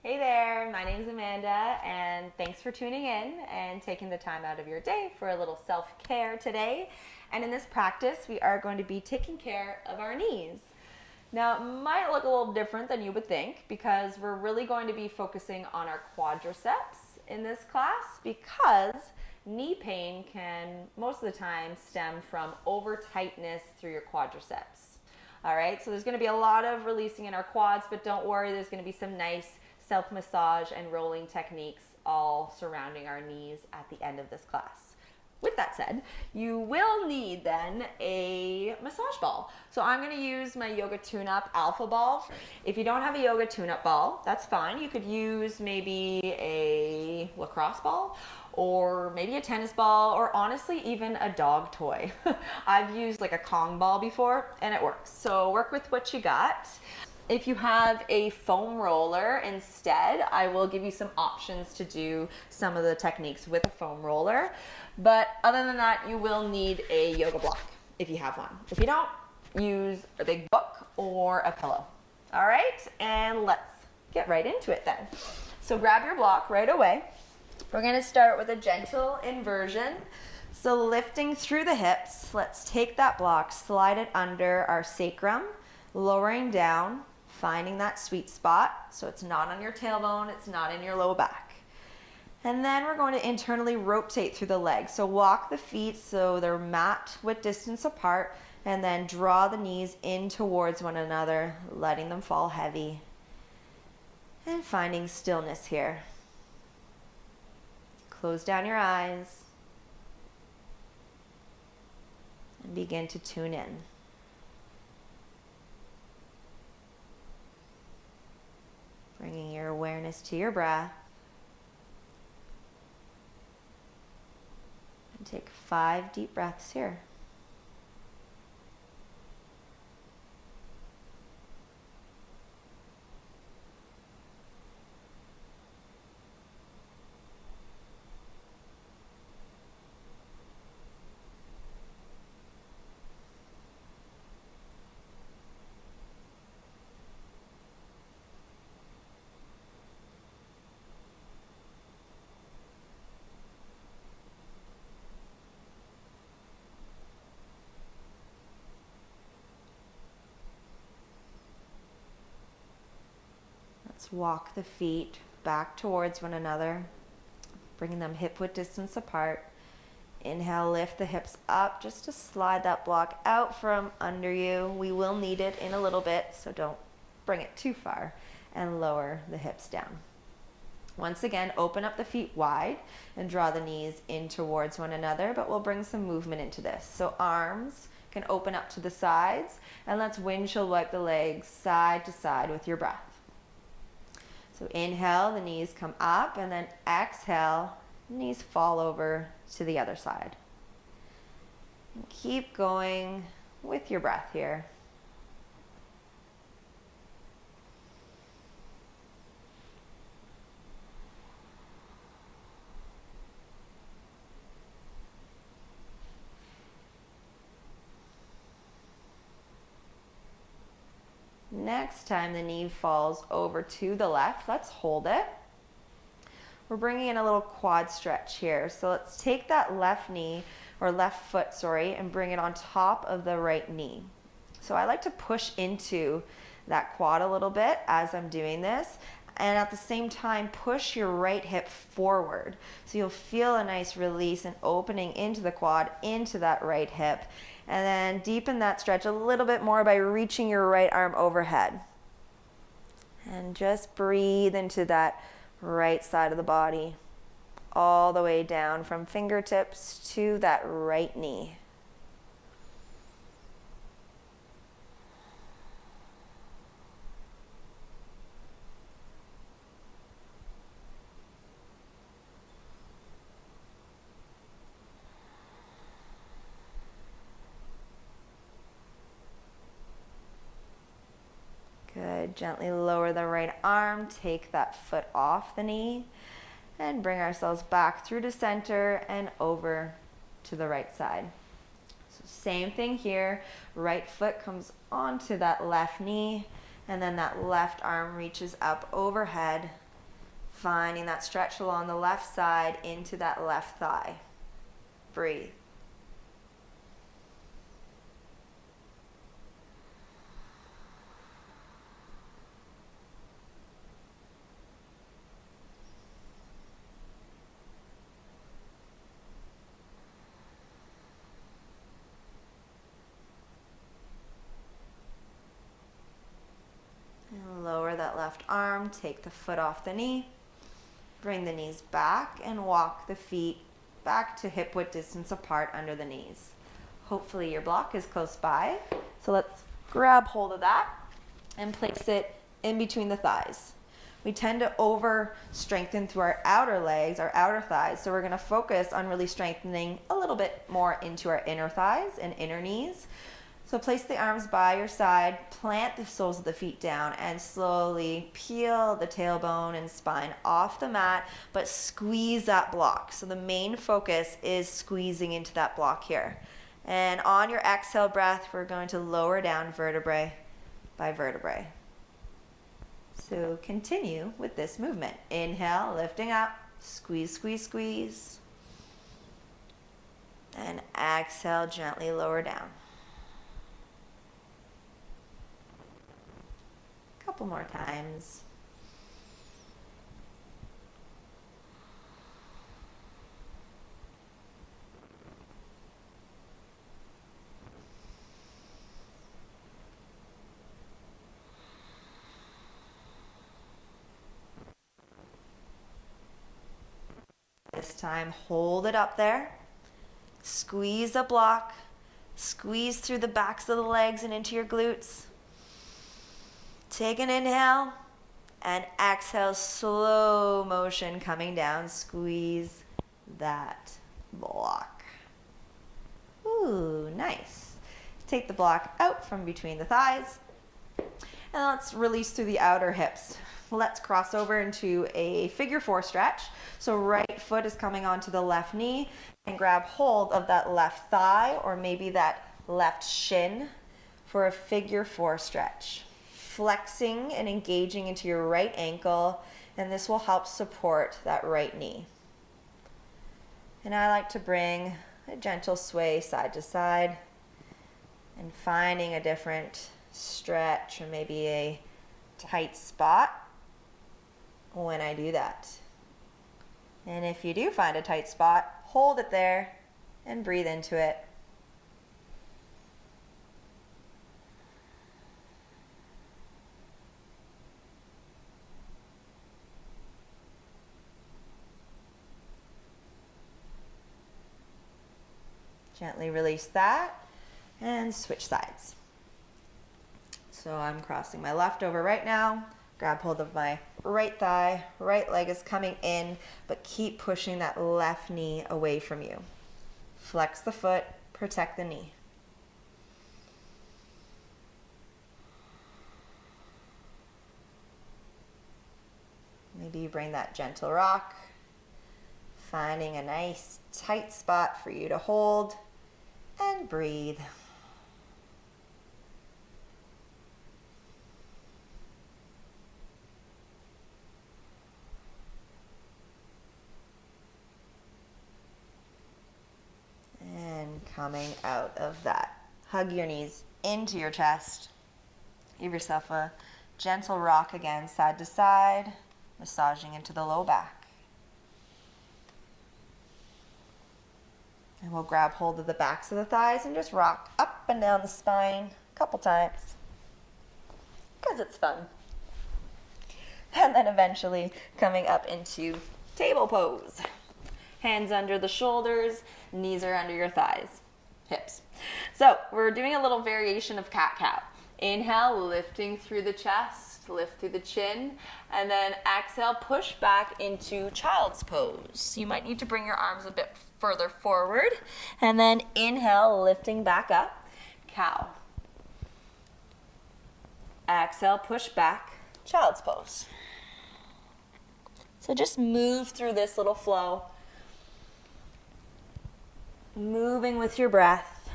Hey there, my name is Amanda, and thanks for tuning in and taking the time out of your day for a little self-care today. And in this practice, we are going to be taking care of our knees. Now, it might look a little different than you would think because we're really going to be focusing on our quadriceps in this class because knee pain can most of the time stem from over tightness through your quadriceps. All right, so there's going to be a lot of releasing in our quads, but don't worry, there's going to be some nice self-massage and rolling techniques all surrounding our knees at the end of this class. With that said, you will need then a massage ball. So I'm going to use my Yoga Tune-Up Alpha Ball. If you don't have a Yoga Tune-Up ball, that's fine. You could use maybe a lacrosse ball or maybe a tennis ball, or honestly even a dog toy. I've used like a Kong ball before and it works. So work with what you got. If you have a foam roller instead, I will give you some options to do some of the techniques with a foam roller. But other than that, you will need a yoga block if you have one. If you don't, use a big book or a pillow. All right, and let's get right into it then. So grab your block right away. We're going to start with a gentle inversion. So lifting through the hips, let's take that block, slide it under our sacrum, lowering down, finding that sweet spot so it's not on your tailbone, it's not in your low back. And then we're going to internally rotate through the legs. So walk the feet so they're mat width distance apart, and then draw the knees in towards one another, letting them fall heavy. And finding stillness here. Close down your eyes and begin to tune in. Bringing your awareness to your breath. And take 5 deep breaths here. Let's walk the feet back towards one another, bringing them hip width distance apart. Inhale, lift the hips up just to slide that block out from under you. We will need it in a little bit, so don't bring it too far, and lower the hips down. Once again, open up the feet wide and draw the knees in towards one another, but we'll bring some movement into this. So arms can open up to the sides, and let's windshield wipe the legs side to side with your breath. So inhale, the knees come up, and then exhale, knees fall over to the other side. And keep going with your breath here. Next time the knee falls over to the left, let's hold it. We're bringing in a little quad stretch here. So let's take that left knee, or left foot, sorry, and bring it on top of the right knee. So I like to push into that quad a little bit as I'm doing this, and at the same time push your right hip forward. So you'll feel a nice release and opening into the quad, into that right hip. And then deepen that stretch a little bit more by reaching your right arm overhead. And just breathe into that right side of the body, all the way down from fingertips to that right knee. Good. Gently lower the right arm, take that foot off the knee, and bring ourselves back through to center and over to the right side. So same thing here. Right foot comes onto that left knee, and then that left arm reaches up overhead Finding that stretch along the left side into that left thigh. Breathe. And lower that left arm, take the foot off the knee, bring the knees back and walk the feet back to hip width distance apart under the knees. Hopefully your block is close by. So let's grab hold of that and place it in between the thighs. We tend to over strengthen through our outer legs, our outer thighs. So we're going to focus on really strengthening a little bit more into our inner thighs and inner knees. So place the arms by your side, plant the soles of the feet down, and slowly peel the tailbone and spine off the mat, but squeeze that block. So the main focus is squeezing into that block here. And on your exhale breath, we're going to lower down vertebrae by vertebrae. So continue with this movement. Inhale, lifting up, squeeze, squeeze, squeeze. And exhale, gently lower down. Couple more times. This time, hold it up there. Squeeze the block. Squeeze through the backs of the legs and into your glutes. Take an inhale and exhale, slow motion coming down. Squeeze that block. Ooh, nice. Take the block out from between the thighs. And let's release through the outer hips. Let's cross over into a figure four stretch. So right foot is coming onto the left knee and grab hold of that left thigh or maybe that left shin for a figure four stretch. Flexing and engaging into your right ankle, and this will help support that right knee. And I like to bring a gentle sway side to side and finding a different stretch or maybe a tight spot when I do that. And if you do find a tight spot, hold it there and breathe into it. Gently release that and switch sides. So I'm crossing my left over right now. Grab hold of my right thigh. Right leg is coming in, but keep pushing that left knee away from you. Flex the foot, protect the knee. Maybe you bring that gentle rock, finding a nice tight spot for you to hold and breathe. And coming out of that, hug your knees into your chest. Give yourself a gentle rock again, side to side, massaging into the low back. And we'll grab hold of the backs of the thighs and just rock up and down the spine a couple times because it's fun. And then eventually coming up into table pose. Hands under the shoulders, knees are under your thighs, hips. So we're doing a little variation of cat-cow. Inhale, lifting through the chest, lift through the chin, and then exhale, push back into child's pose. You might need to bring your arms a bit further forward, and then inhale, lifting back up, cow. Exhale, push back, child's pose. So just move through this little flow, moving with your breath.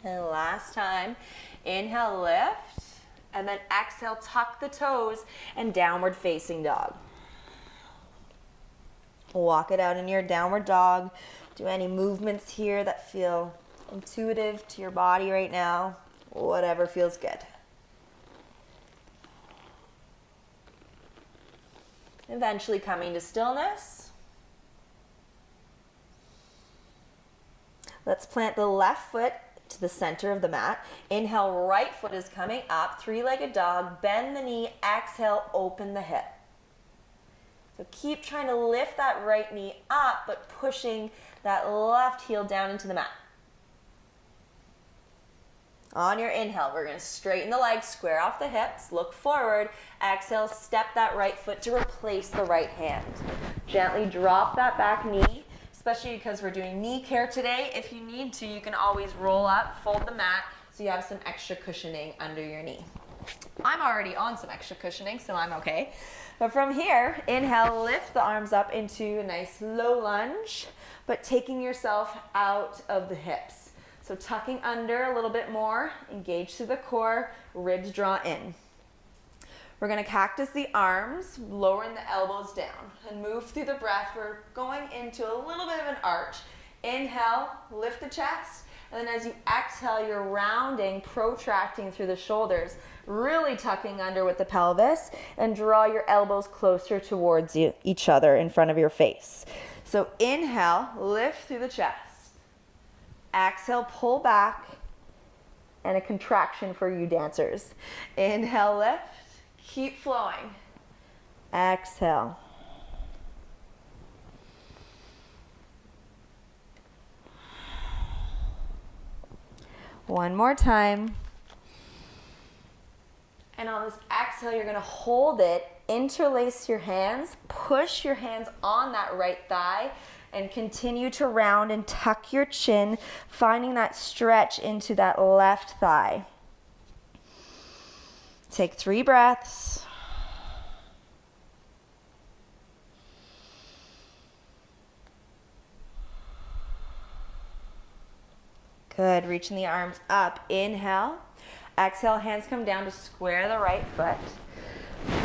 And last time, inhale, lift, and then exhale, tuck the toes and downward facing dog. Walk it out in your downward dog. Do any movements here that feel intuitive to your body right now, whatever feels good. Eventually coming to stillness. Let's plant the left foot to the center of the mat. Inhale, right foot is coming up, three-legged dog. Bend the knee, exhale, open the hip. So keep trying to lift that right knee up, but pushing that left heel down into the mat. On your inhale, we're going to straighten the legs, square off the hips, look forward. Exhale, step that right foot to replace the right hand. Gently drop that back knee, especially because we're doing knee care today. If you need to, you can always roll up, fold the mat, so you have some extra cushioning under your knee. I'm already on some extra cushioning, so I'm okay. But from here, inhale, lift the arms up into a nice low lunge, but taking yourself out of the hips. So tucking under a little bit more, engage through the core, ribs draw in. We're gonna cactus the arms, lowering the elbows down, and move through the breath. We're going into a little bit of an arch. Inhale, lift the chest, and then as you exhale, you're rounding, protracting through the shoulders, really tucking under with the pelvis, and draw your elbows closer towards you, each other in front of your face. So inhale, lift through the chest. Exhale, pull back, and a contraction for you dancers. Inhale, lift, keep flowing. Exhale. One more time. And on this exhale, you're gonna hold it, interlace your hands, push your hands on that right thigh, and continue to round and tuck your chin, finding that stretch into that left thigh. Take 3 breaths. Good, reaching the arms up. Inhale. Exhale, hands come down to square the right foot.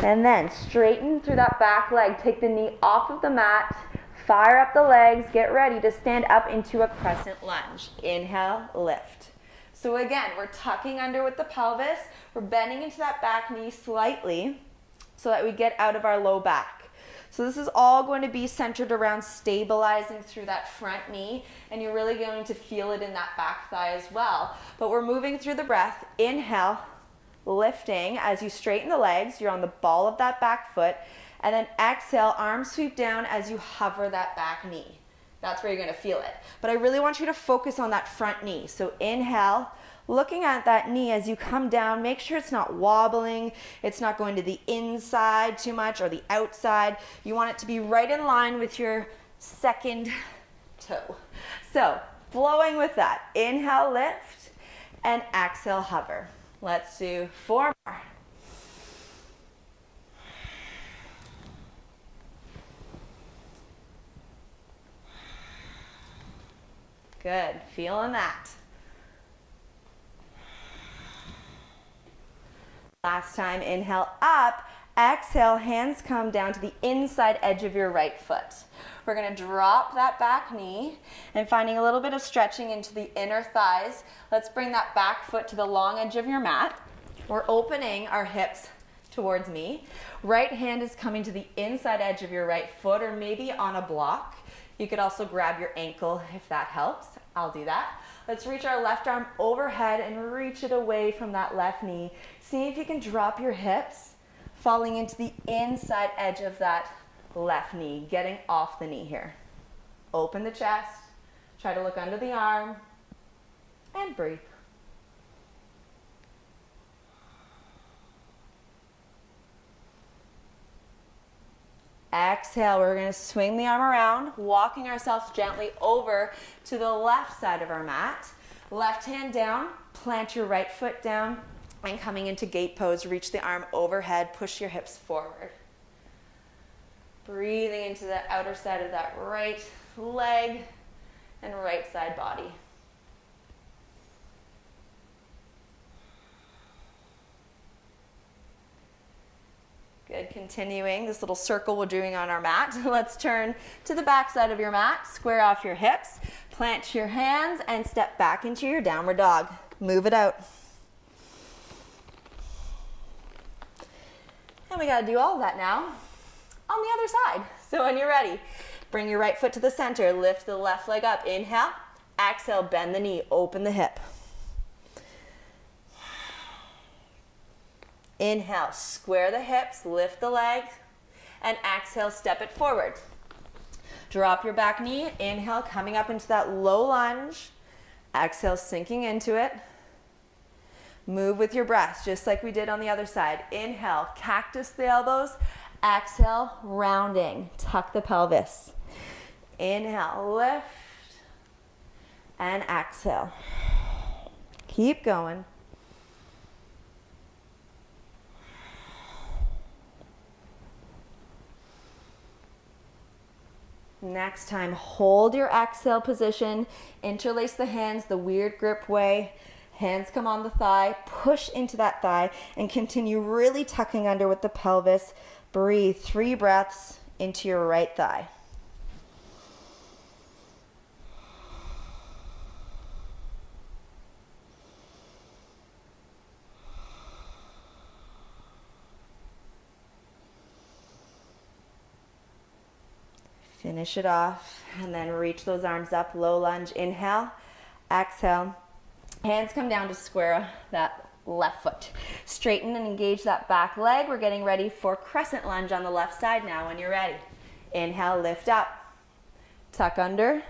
And then straighten through that back leg. Take the knee off of the mat. Fire up the legs, get ready to stand up into a crescent lunge. Inhale, lift. So again, we're tucking under with the pelvis. We're bending into that back knee slightly so that we get out of our low back. So this is all going to be centered around stabilizing through that front knee, and you're really going to feel it in that back thigh as well. But we're moving through the breath. Inhale, lifting. As you straighten the legs, you're on the ball of that back foot. And then exhale, arms sweep down as you hover that back knee. That's where you're gonna feel it. But I really want you to focus on that front knee. So inhale, looking at that knee as you come down, make sure it's not wobbling, it's not going to the inside too much or the outside. You want it to be right in line with your second toe. So flowing with that, inhale, lift, and exhale, hover. Let's do 4 more. Good, feeling that. Last time, inhale up, exhale, hands come down to the inside edge of your right foot. We're gonna drop that back knee and finding a little bit of stretching into the inner thighs. Let's bring that back foot to the long edge of your mat. We're opening our hips towards me. Right hand is coming to the inside edge of your right foot or maybe on a block. You could also grab your ankle if that helps. I'll do that. Let's reach our left arm overhead and reach it away from that left knee. See if you can drop your hips, falling into the inside edge of that left knee, getting off the knee here. Open the chest, try to look under the arm, and breathe. Exhale, we're gonna swing the arm around, walking ourselves gently over to the left side of our mat. Left hand down, plant your right foot down, and coming into gate pose, reach the arm overhead, push your hips forward. Breathing into the outer side of that right leg and right side body. Good, continuing this little circle we're doing on our mat. Let's turn to the back side of your mat, square off your hips, plant your hands, and step back into your downward dog. Move it out. And we gotta do all of that now on the other side. So when you're ready, bring your right foot to the center, lift the left leg up, inhale, exhale, bend the knee, open the hip. Inhale, square the hips, lift the leg, and exhale, step it forward. Drop your back knee, inhale, coming up into that low lunge. Exhale, sinking into it. Move with your breath, just like we did on the other side. Inhale, cactus the elbows. Exhale, rounding, tuck the pelvis. Inhale, lift, and exhale. Keep going. Next time, hold your exhale position, interlace the hands the weird grip way, hands come on the thigh, push into that thigh, and continue really tucking under with the pelvis. Breathe 3 breaths into your right thigh. Finish it off, and then reach those arms up, low lunge, inhale, exhale. Hands come down to square that left foot. Straighten and engage that back leg. We're getting ready for crescent lunge on the left side now when you're ready. Inhale, lift up, tuck under,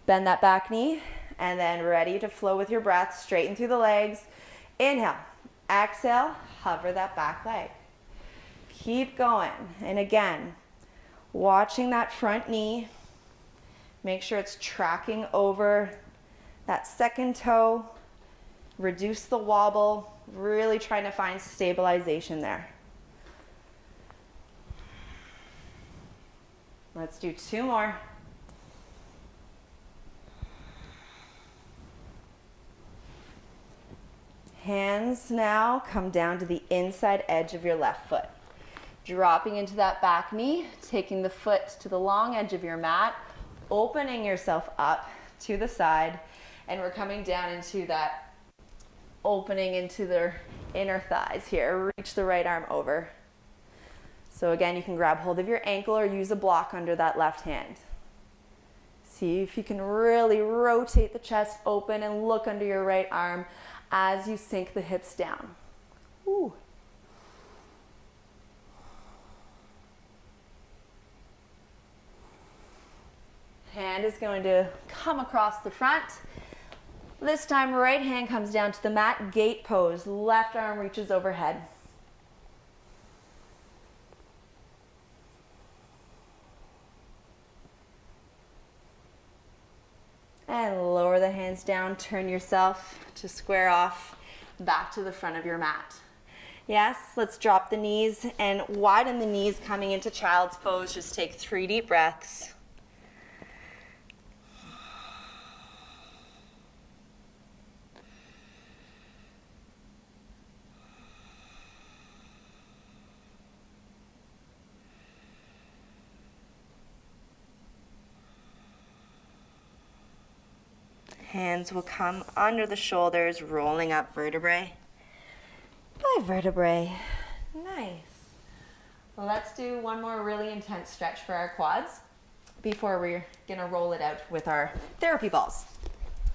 bend that back knee, and then ready to flow with your breath, straighten through the legs. Inhale, exhale, hover that back leg. Keep going, and again, watching that front knee, make sure it's tracking over that second toe, reduce the wobble, really trying to find stabilization there. Let's do 2 more. Hands now come down to the inside edge of your left foot. Dropping into that back knee, taking the foot to the long edge of your mat, opening yourself up to the side, and we're coming down into that opening into the inner thighs here. Reach the right arm over. So again, you can grab hold of your ankle or use a block under that left hand. See if you can really rotate the chest open and look under your right arm as you sink the hips down. Ooh. Hand is going to come across the front. This time, right hand comes down to the mat, gate pose. Left arm reaches overhead. And lower the hands down, turn yourself to square off back to the front of your mat. Yes, let's drop the knees and widen the knees coming into child's pose. Just take 3 deep breaths. Hands will come under the shoulders, rolling up vertebrae by vertebrae. Nice. Well, let's do one more really intense stretch for our quads before we're gonna roll it out with our therapy balls.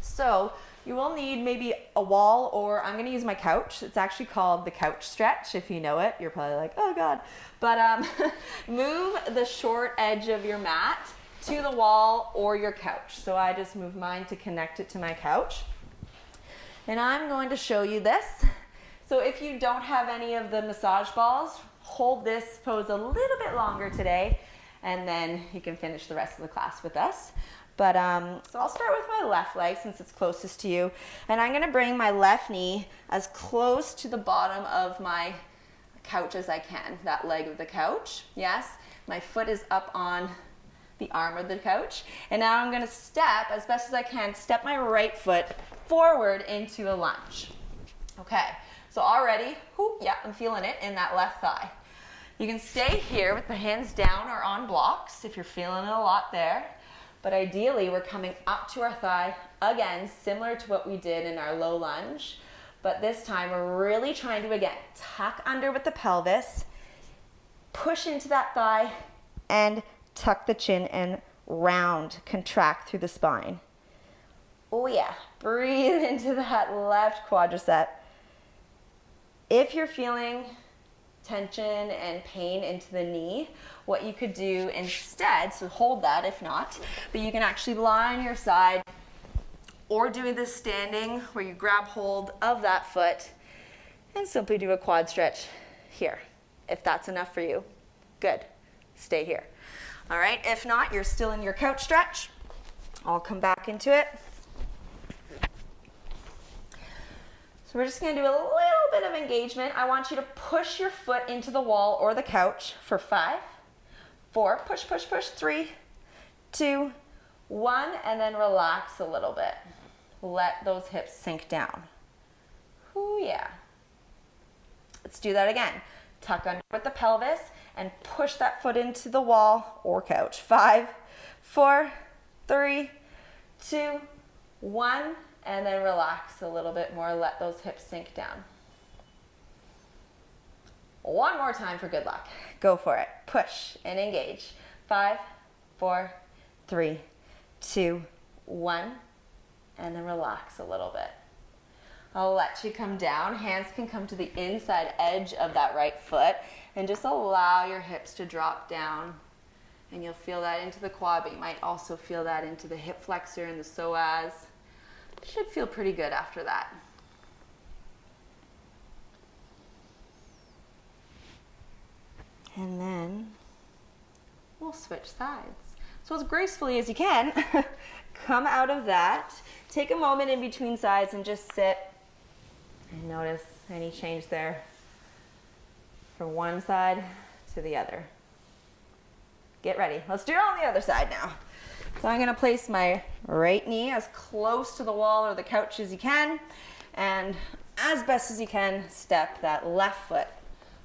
So you will need maybe a wall, or I'm gonna use my couch. It's actually called the couch stretch. If you know it, you're probably like, oh God. But move the short edge of your mat to the wall or your couch. So I just move mine to connect it to my couch. And I'm going to show you this. So if you don't have any of the massage balls, hold this pose a little bit longer today, and then you can finish the rest of the class with us. But so I'll start with my left leg since it's closest to you. And I'm gonna bring my left knee as close to the bottom of my couch as I can, that leg of the couch. Yes, my foot is up on the arm of the couch. And now I'm gonna step, as best as I can, step my right foot forward into a lunge. Okay, so already, yeah, I'm feeling it in that left thigh. You can stay here with the hands down or on blocks if you're feeling it a lot there. But ideally, we're coming up to our thigh, again, similar to what we did in our low lunge. But this time, we're really trying to, again, tuck under with the pelvis, push into that thigh, and tuck the chin and round, contract through the spine. Oh yeah, breathe into that left quadricep. If you're feeling tension and pain into the knee, what you could do instead, so hold that if not, but you can actually lie on your side or doing this standing where you grab hold of that foot and simply do a quad stretch here. If that's enough for you, good, stay here. All right, if not, you're still in your couch stretch. I'll come back into it. So we're just gonna do a little bit of engagement. I want you to push your foot into the wall or the couch for 5, 4, push, push, push, 3, 2, 1, and then relax a little bit. Let those hips sink down. Ooh, yeah. Let's do that again. Tuck under with the pelvis and push that foot into the wall or couch. 5, 4, 3, 2, 1, and then relax a little bit more. Let those hips sink down. One more time for good luck. Go for it. Push and engage. 5, 4, 3, 2, 1, and then relax a little bit. I'll let you come down. Hands can come to the inside edge of that right foot and just allow your hips to drop down. And you'll feel that into the quad, but you might also feel that into the hip flexor and the psoas. Should feel pretty good after that. And then we'll switch sides. So as gracefully as you can, come out of that. Take a moment in between sides and just sit and notice any change there from one side to the other. Get ready. Let's do it on the other side now. So I'm going to place my right knee as close to the wall or the couch as you can, and as best as you can, step that left foot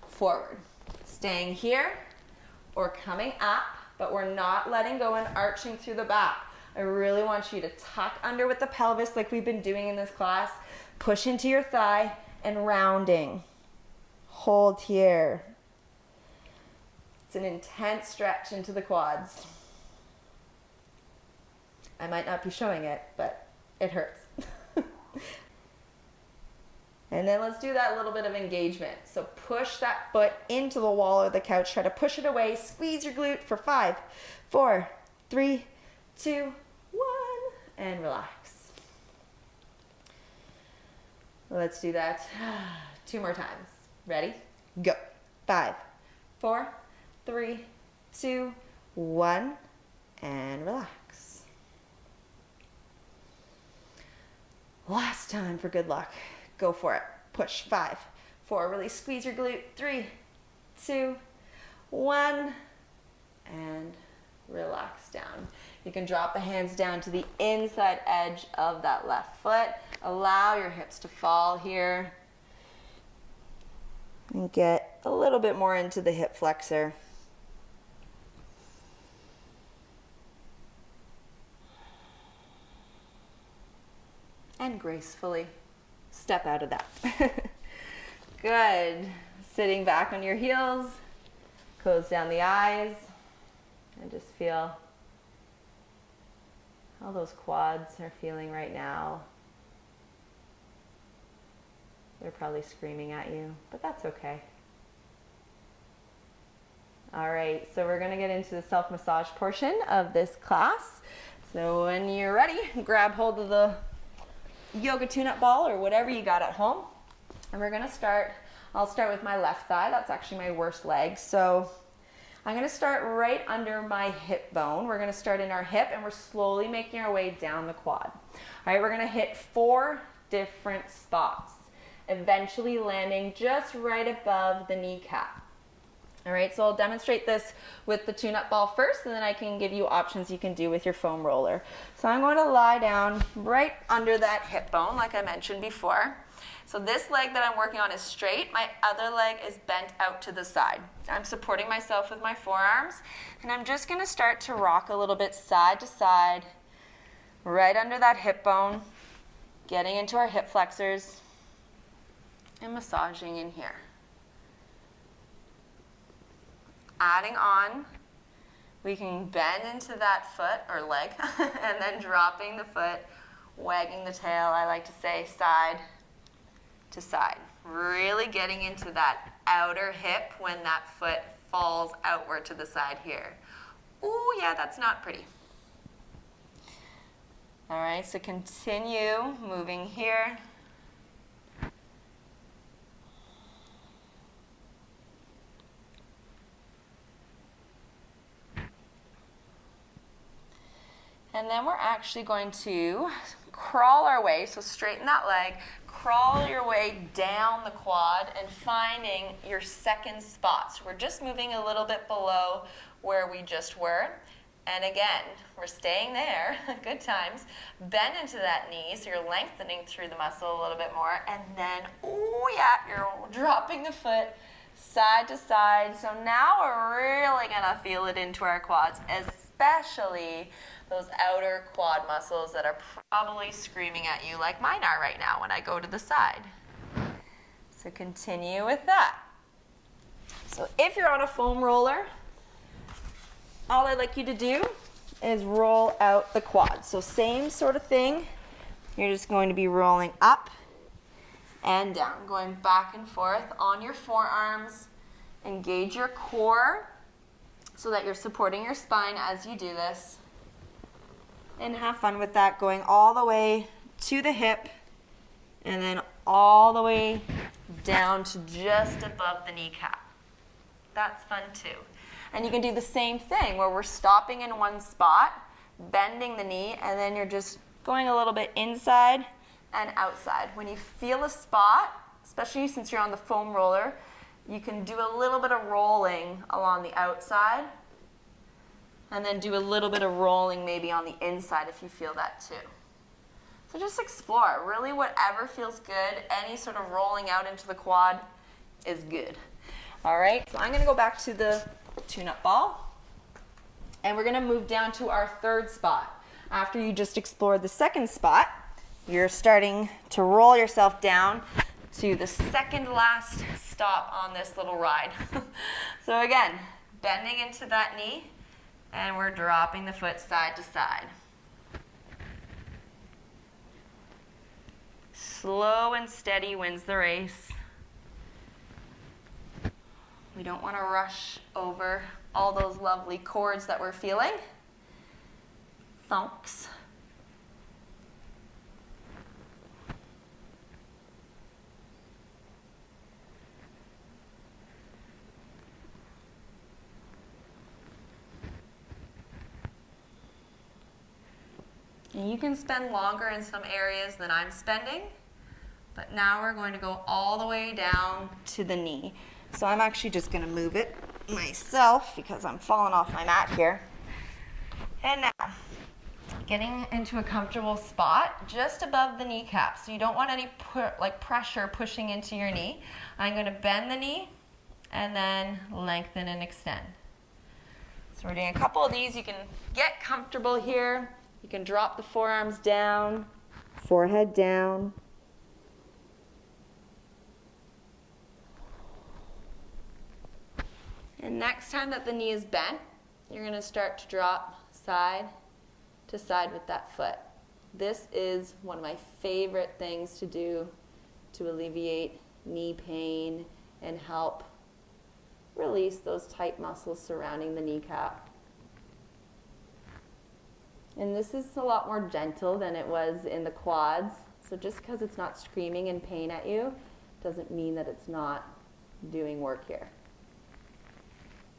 forward. Staying here or coming up, but we're not letting go and arching through the back. I really want you to tuck under with the pelvis like we've been doing in this class. Push into your thigh and rounding. Hold here. It's an intense stretch into the quads. I might not be showing it, but it hurts. And then let's do that little bit of engagement. So push that foot into the wall or the couch. Try to push it away. Squeeze your glute for 5, 4, 3, 2, 1, and relax. Let's do that 2 more times. Ready? Go. 5, 4, 3, 2, 1, and relax. Last time for good luck. Go for it. Push. 5, 4, really squeeze your glute. 3, 2, 1, and relax down. You can drop the hands down to the inside edge of that left foot. Allow your hips to fall here. And get a little bit more into the hip flexor. And gracefully step out of that. Good. Sitting back on your heels, close down the eyes, and just feel how those quads are feeling right now. They're probably screaming at you, but that's okay. All right, so we're gonna get into the self-massage portion of this class. So when you're ready, grab hold of the yoga tune-up ball or whatever you got at home. And we're gonna start, I'll start with my left thigh. That's actually my worst leg. So I'm gonna start right under my hip bone. We're gonna start in our hip and we're slowly making our way down the quad. All right, we're gonna hit 4 different spots, eventually landing just right above the kneecap. All right, so I'll demonstrate this with the tune-up ball first, and then I can give you options you can do with your foam roller. So I'm going to lie down right under that hip bone, like I mentioned before. So this leg that I'm working on is straight. My other leg is bent out to the side. I'm supporting myself with my forearms, and I'm just gonna start to rock a little bit side to side, right under that hip bone, getting into our hip flexors, and massaging in here. Adding on, we can bend into that foot or leg, and then dropping the foot, wagging the tail, I like to say, side to side. Really getting into that outer hip when that foot falls outward to the side here. Ooh, yeah, that's not pretty. All right, so continue moving here. And then we're actually going to crawl our way, so straighten that leg, crawl your way down the quad and finding your second spot. So we're just moving a little bit below where we just were. And again, we're staying there, good times. Bend into that knee, so you're lengthening through the muscle a little bit more. And then, oh yeah, you're dropping the foot side to side. So now we're really gonna feel it into our quads, especially those outer quad muscles that are probably screaming at you like mine are right now when I go to the side. So continue with that. So if you're on a foam roller, all I'd like you to do is roll out the quad. So same sort of thing. You're just going to be rolling up and down, going back and forth on your forearms. Engage your core so that you're supporting your spine as you do this. And have fun with that, going all the way to the hip and then all the way down to just above the kneecap. That's fun too. And you can do the same thing where we're stopping in one spot, bending the knee, and then you're just going a little bit inside and outside. When you feel a spot, especially since you're on the foam roller, you can do a little bit of rolling along the outside and then do a little bit of rolling maybe on the inside if you feel that too. So just explore. Really whatever feels good, any sort of rolling out into the quad is good. All right, so I'm gonna go back to the tune-up ball, and we're gonna move down to our third spot. After you just explored the second spot, you're starting to roll yourself down to the second last stop on this little ride. So again, bending into that knee, and we're dropping the foot side to side. Slow and steady wins the race. We don't want to rush over all those lovely chords that we're feeling. Thunks. And you can spend longer in some areas than I'm spending, but now we're going to go all the way down to the knee. So I'm actually just going to move it myself because I'm falling off my mat here. And now, getting into a comfortable spot just above the kneecap. So you don't want any pressure pushing into your knee. I'm going to bend the knee and then lengthen and extend. So we're doing a couple of these. You can get comfortable here. You can drop the forearms down, forehead down. And next time that the knee is bent, you're going to start to drop side to side with that foot. This is one of my favorite things to do to alleviate knee pain and help release those tight muscles surrounding the kneecap. And this is a lot more gentle than it was in the quads. So just because it's not screaming in pain at you doesn't mean that it's not doing work here.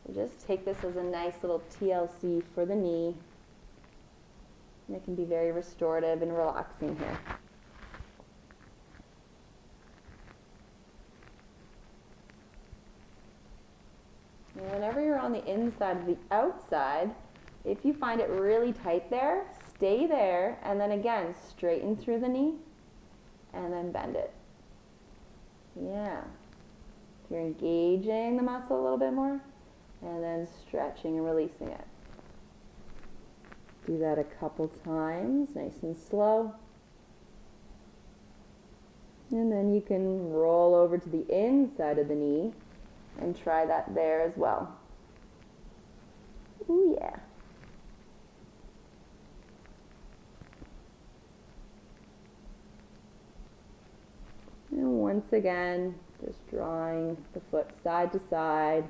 So just take this as a nice little TLC for the knee. And it can be very restorative and relaxing here. And whenever you're on the inside of the outside, if you find it really tight there, stay there, and then again, straighten through the knee, and then bend it. Yeah. You're engaging the muscle a little bit more and then stretching and releasing it. Do that a couple times, nice and slow. And then you can roll over to the inside of the knee and try that there as well. Ooh, yeah. And once again, just drawing the foot side to side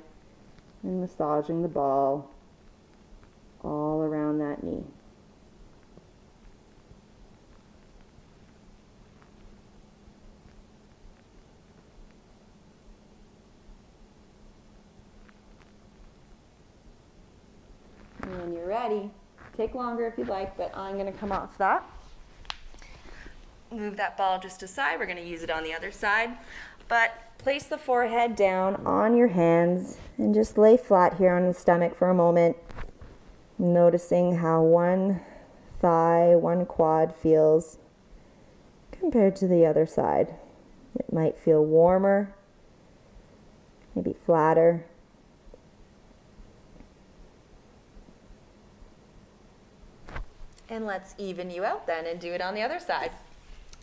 and massaging the ball all around that knee. And when you're ready, take longer if you'd like, but I'm going to come off that. Move that ball just aside. We're going to use it on the other side. But place the forehead down on your hands and just lay flat here on the stomach for a moment. Noticing how one thigh, one quad feels compared to the other side. It might feel warmer, maybe flatter. And let's even you out then and do it on the other side.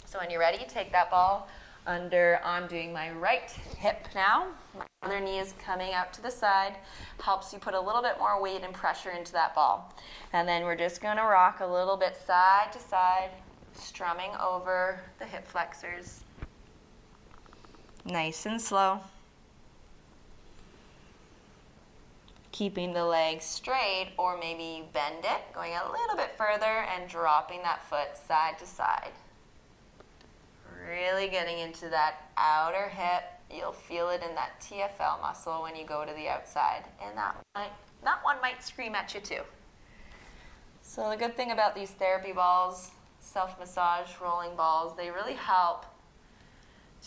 So when you're ready, take that ball under, I'm doing my right hip now. My other knee is coming out to the side. Helps you put a little bit more weight and pressure into that ball. And then we're just going to rock a little bit side to side, strumming over the hip flexors. Nice and slow. Keeping the leg straight, or maybe bend it, going a little bit further and dropping that foot side to side. Really getting into that outer hip. You'll feel it in that TFL muscle when you go to the outside. And that one might scream at you too. So the good thing about these therapy balls, self-massage rolling balls, they really help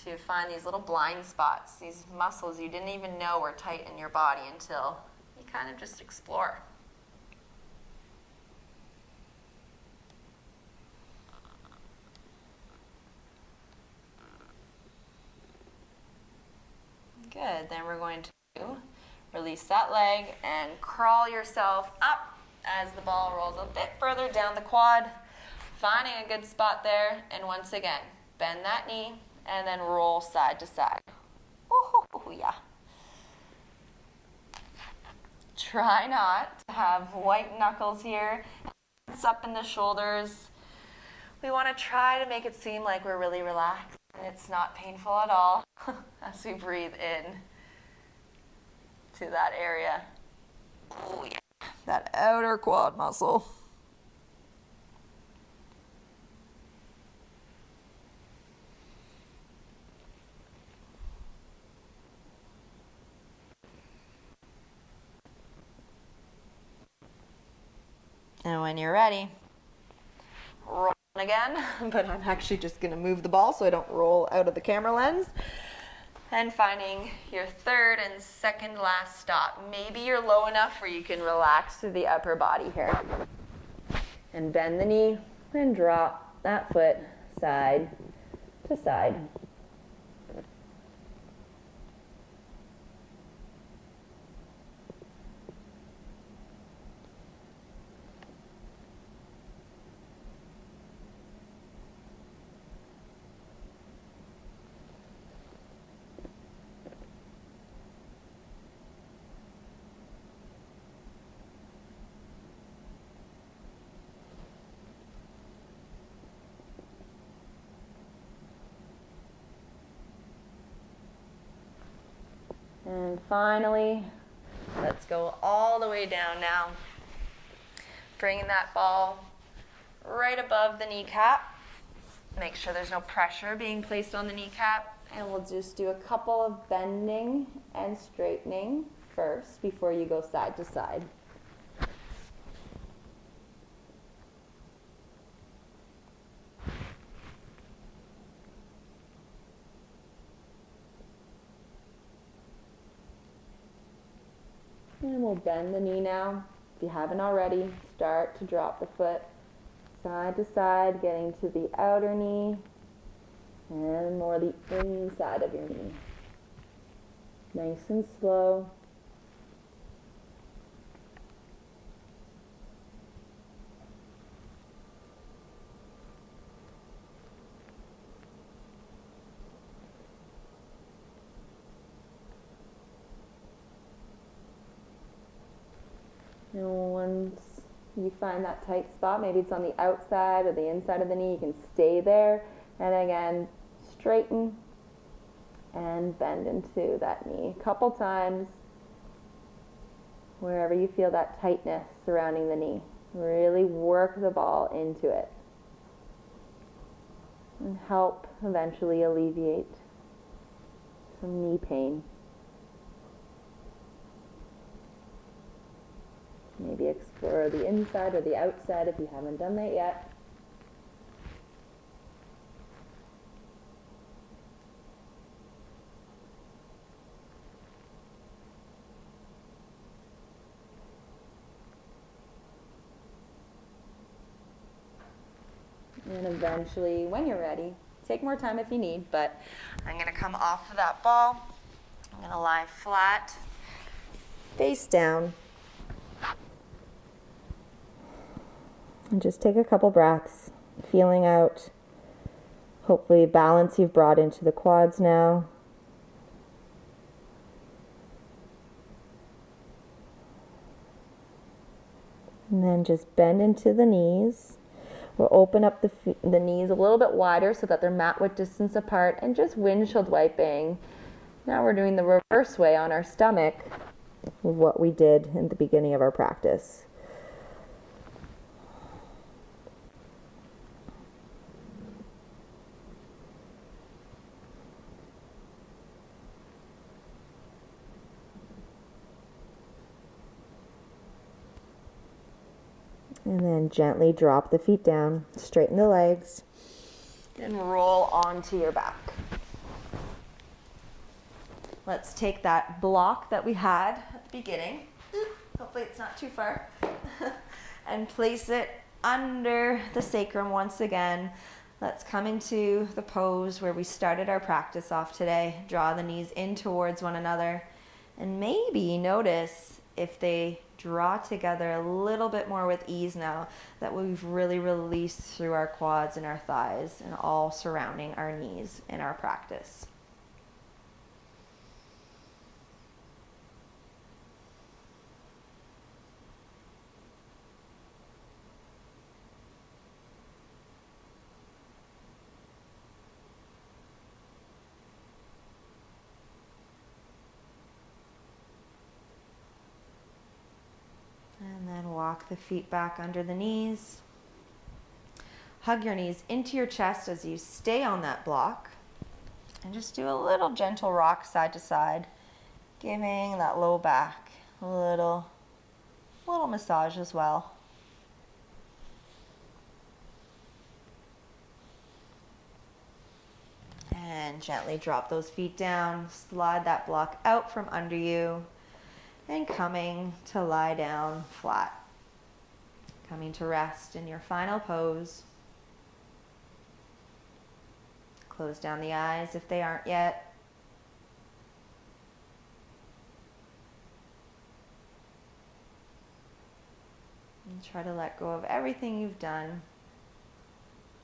to find these little blind spots, these muscles you didn't even know were tight in your body until you kind of just explore. Good, then we're going to release that leg and crawl yourself up as the ball rolls a bit further down the quad, finding a good spot there, and once again, bend that knee and then roll side to side. Ooh, yeah. Try not to have white knuckles here, hands up in the shoulders. We want to try to make it seem like we're really relaxed. It's not painful at all as we breathe in to that area. Oh, yeah. That outer quad muscle. And when you're ready, roll again, but I'm actually just going to move the ball so I don't roll out of the camera lens. And finding your third and second last stop. Maybe you're low enough where you can relax through the upper body here. And bend the knee and drop that foot side to side. And finally, let's go all the way down now. Bringing that ball right above the kneecap. Make sure there's no pressure being placed on the kneecap. And we'll just do a couple of bending and straightening first before you go side to side. And we'll bend the knee now. If you haven't already, start to drop the foot side to side, getting to the outer knee and more the inside of your knee. Nice and slow. And once you find that tight spot, maybe it's on the outside or the inside of the knee, you can stay there. And again, straighten and bend into that knee a couple times, wherever you feel that tightness surrounding the knee. Really work the ball into it and help eventually alleviate some knee pain. Maybe explore the inside or the outside if you haven't done that yet. And eventually, when you're ready, take more time if you need, but I'm going to come off of that ball. I'm going to lie flat, face down. And just take a couple breaths, feeling out, hopefully, balance you've brought into the quads now. And then just bend into the knees. We'll open up the knees a little bit wider so that they're mat width distance apart, and just windshield wiping. Now we're doing the reverse way on our stomach of what we did in the beginning of our practice. And then gently drop the feet down, straighten the legs, and roll onto your back. Let's take that block that we had at the beginning, hopefully it's not too far, and place it under the sacrum once again. Let's come into the pose where we started our practice off today. Draw the knees in towards one another, and maybe notice if they draw together a little bit more with ease now that we've really released through our quads and our thighs and all surrounding our knees in our practice. And then walk the feet back under the knees. Hug your knees into your chest as you stay on that block. And just do a little gentle rock side to side, giving that low back a little massage as well. And gently drop those feet down, slide that block out from under you, and coming to lie down flat. Coming to rest in your final pose. Close down the eyes if they aren't yet. And try to let go of everything you've done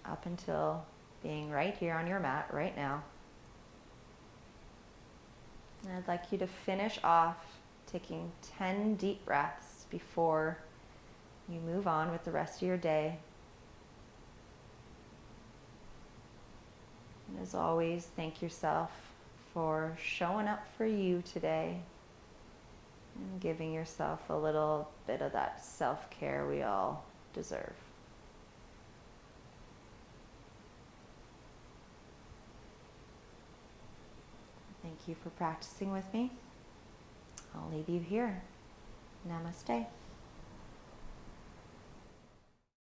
up until being right here on your mat right now. And I'd like you to finish off taking 10 deep breaths before you move on with the rest of your day. And as always, thank yourself for showing up for you today and giving yourself a little bit of that self-care we all deserve. Thank you for practicing with me. I'll leave you here. Namaste.